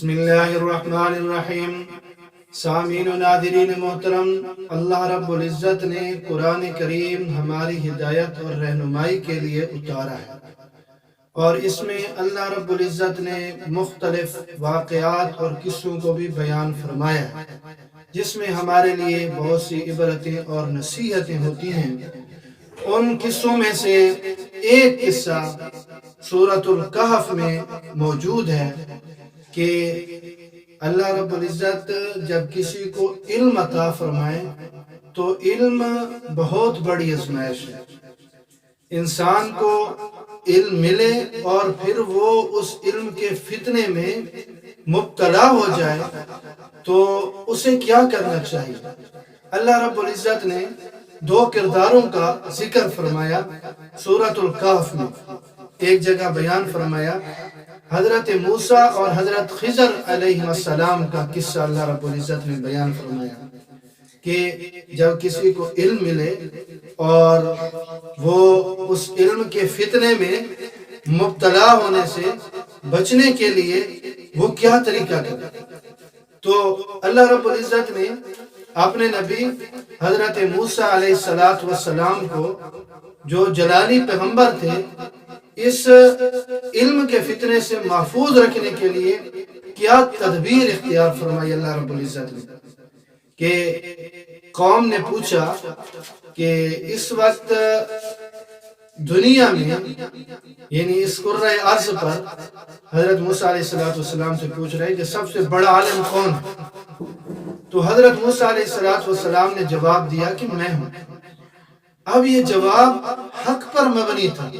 بسم اللہ الرحمن الرحیم۔ سامعین و ناظرین محترم، اللہ رب العزت نے قرآن کریم ہماری ہدایت اور رہنمائی کے لیے اتارا ہے، اور اس میں اللہ رب العزت نے مختلف واقعات اور قصوں کو بھی بیان فرمایا ہے، جس میں ہمارے لیے بہت سی عبرتیں اور نصیحتیں ہوتی ہیں۔ ان قصوں میں سے ایک قصہ سورۃ الکہف میں موجود ہے کہ اللہ رب العزت جب کسی کو علم عطا فرمائے تو علم بہت بڑی آزمائش ہے۔ انسان کو علم ملے اور پھر وہ اس علم کے فتنے میں مبتلا ہو جائے تو اسے کیا کرنا چاہیے۔ اللہ رب العزت نے دو کرداروں کا ذکر فرمایا سورۃ الکہف میں۔ ایک جگہ بیان فرمایا حضرت موسیٰ اور حضرت خضر علیہ السلام کا قصہ اللہ رب العزت نے بیان فرمایا کہ جب کسی کو علم ملے اور وہ اس علم کے فتنے میں مبتلا ہونے سے بچنے کے لیے وہ کیا طریقہ کرے، تو اللہ رب العزت نے اپنے نبی حضرت موسیٰ علیہ السلام کو، جو جلالی پیغمبر تھے، اس علم کے فتنے سے محفوظ رکھنے کے لیے کیا تدبیر اختیار فرمائی اللہ رب العزت نے۔ کہ قوم نے پوچھا کہ اس وقت دنیا میں، یعنی اس کرۂ ارض پر، حضرت موسیٰ علیہ السلام سے پوچھ رہے کہ سب سے بڑا عالم کون ہے؟ تو حضرت موسیٰ علیہ السلام نے جواب دیا کہ میں ہوں۔ اب یہ جواب حق پر مبنی تھا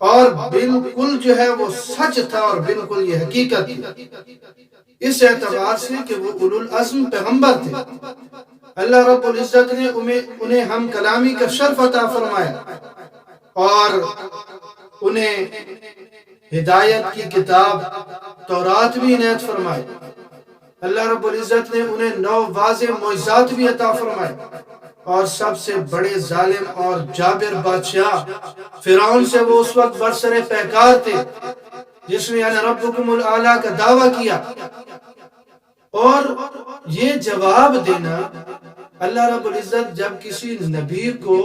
اور بالکل جو ہے وہ سچ تھا، اور بالکل یہ حقیقت تھی، اس اعتبار سے کہ وہ اولو العزم پیغمبر تھے۔ اللہ رب العزت نے انہیں ہم کلامی کا شرف عطا فرمایا اور انہیں ہدایت کی کتاب تورات بھی عنایت فرمائی۔ اللہ رب العزت نے انہیں 9 واضح معجزات بھی عطا فرمائے، اور سب سے بڑے ظالم اور جابر بادشاہ فرعون سے وہ اس وقت برسر پیکار تھے، جس نے انا ربکم الاعلی کا دعویٰ کیا۔ اور یہ جواب دینا، اللہ رب العزت جب کسی نبی کو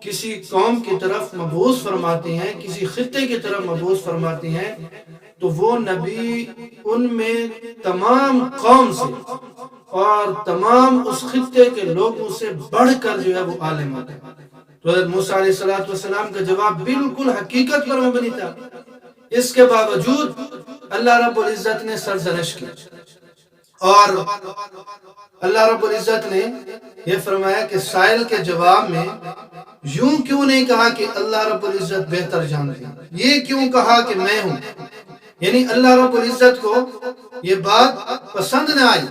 کسی قوم کی طرف مبعوث فرماتے ہیں، کسی خطے کی طرف مبعوث فرماتے ہیں، تو وہ نبی ان میں تمام قوم سے اور تمام اس خطے کے لوگوں سے بڑھ کر جو ہے وہ عالم ہوتا ہے۔ تو حضرت موسیٰ علیہ السلام کا جواب بالکل حقیقت پر مبنی تھا۔ اس کے باوجود اللہ رب العزت نے سرزنش کی، اور اللہ رب العزت نے یہ فرمایا کہ سائل کے جواب میں یوں کیوں نہیں کہا کہ اللہ رب العزت بہتر جانتے ہیں، یہ کیوں کہا کہ میں ہوں؟ یعنی اللہ رب العزت کو یہ بات پسند نہ آئی۔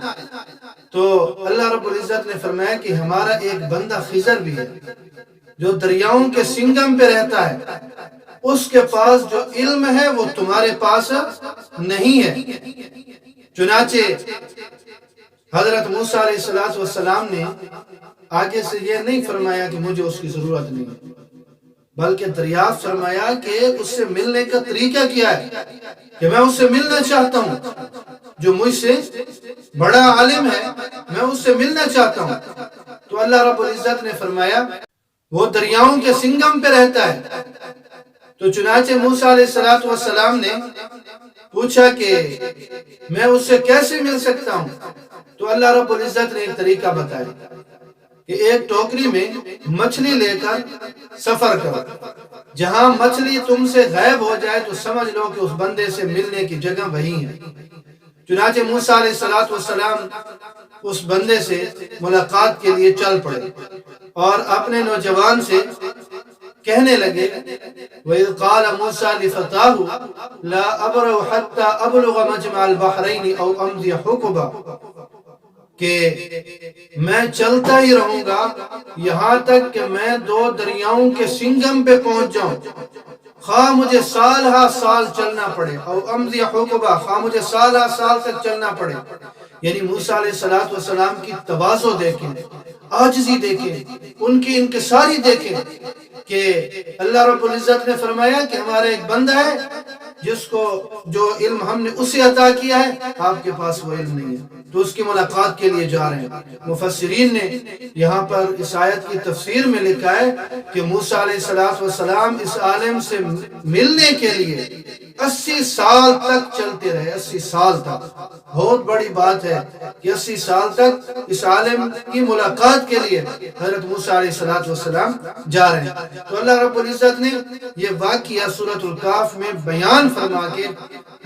تو اللہ رب العزت نے فرمایا کہ ہمارا ایک بندہ خضر بھی ہے، جو دریاؤں کے سنگم پہ رہتا ہے، اس کے پاس جو علم ہے وہ تمہارے پاس نہیں ہے۔ چنانچہ حضرت موسیٰ علیہ السلام نے آگے سے یہ نہیں فرمایا کہ مجھے اس کی ضرورت نہیں ہے، بلکہ دریافت فرمایا کہ اس سے ملنے کا طریقہ کیا ہے، کہ میں اس سے ملنا چاہتا ہوں، جو مجھ سے بڑا عالم ہے، میں اس سے ملنا چاہتا ہوں۔ تو اللہ رب العزت نے فرمایا وہ دریاؤں کے سنگم پہ رہتا ہے۔ تو چنانچہ موسیٰ علیہ السلام نے پوچھا کہ میں اس سے کیسے مل سکتا ہوں؟ تو اللہ رب العزت نے ایک طریقہ بتایا کہ ایک ٹوکری میں مچھلی لے کر سفر کرو، جہاں مچھلی تم سے غائب ہو جائے تو سمجھ لو کہ اس بندے سے ملنے کی جگہ وہی ہے۔ چنانچہ موسیٰ علیہ السلام اس بندے سے ملاقات کے لیے چل پڑے اور اپنے نوجوان سے کہنے لگے وَإِذْ قَالَ مُوسَىٰ لِفَتَاهُ لَا أَبْرَحُ حَتَّىٰ أَبْلُغَ مَجْمَعَ الْبَحْرَيْنِ أَوْ أَمْضِيَ حُقُبًا، کہ میں چلتا ہی رہوں گا یہاں تک کہ میں 2 دریاؤں کے سنگم پہ پہنچ جاؤں، خواہ مجھے سال ہا سال چلنا پڑے، او امضی حقبہ، خواہ مجھے سال ہا سال تک چلنا پڑے۔ یعنی موسیٰ علیہ السلام کی تواضع دیکھیں، عاجزی دیکھیں، ان کی انکساری دیکھیں کہ اللہ رب العزت نے فرمایا کہ ہمارا ایک بندہ ہے جس کو جو علم ہم نے اسے عطا کیا ہے، آپ کے پاس وہ علم نہیں ہے، تو اس کی ملاقات کے لیے جا رہے ہیں۔ مفسرین نے یہاں پر اس آیت کی تفسیر میں لکھا ہے کہ موسیٰ علیہ السلام اس عالم سے ملنے کے لیے 80 سال تک چلتے رہے، 80 سال تک۔ بہت بڑی بات ہے کہ 80 سال تک اس عالم کی ملاقات کے لیے حضرت موسیٰ علیہ السلام جا رہے ہیں۔ تو اللہ رب العزت نے یہ واقعہ سورۃ الکہف میں بیان فرما کے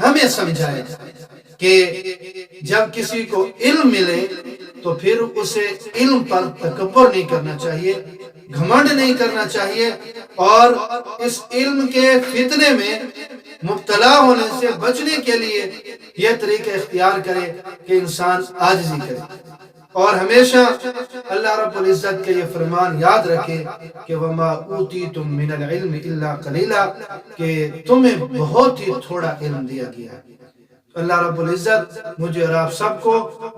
ہمیں سمجھایا کہ جب کسی کو علم ملے تو پھر اسے علم پر تکبر نہیں کرنا چاہیے، گھمنڈ نہیں کرنا چاہیے، اور اس علم کے فتنے میں مبتلا ہونے سے بچنے کے لیے یہ طریقہ اختیار کرے کہ انسان عاجزی کرے، اور ہمیشہ اللہ رب العزت کے یہ فرمان یاد رکھے کہ وَمَا أُوتِيتُم مِّنَ الْعِلْمِ إِلَّا قَلِيلًا، کہ تمہیں بہت ہی تھوڑا علم دیا گیا ہے۔ اللہ رب العزت مجھے اور آپ سب کو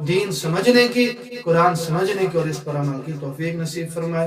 دین سمجھنے کی، قرآن سمجھنے کی اور اس پر عمل کی توفیق نصیب فرمائے۔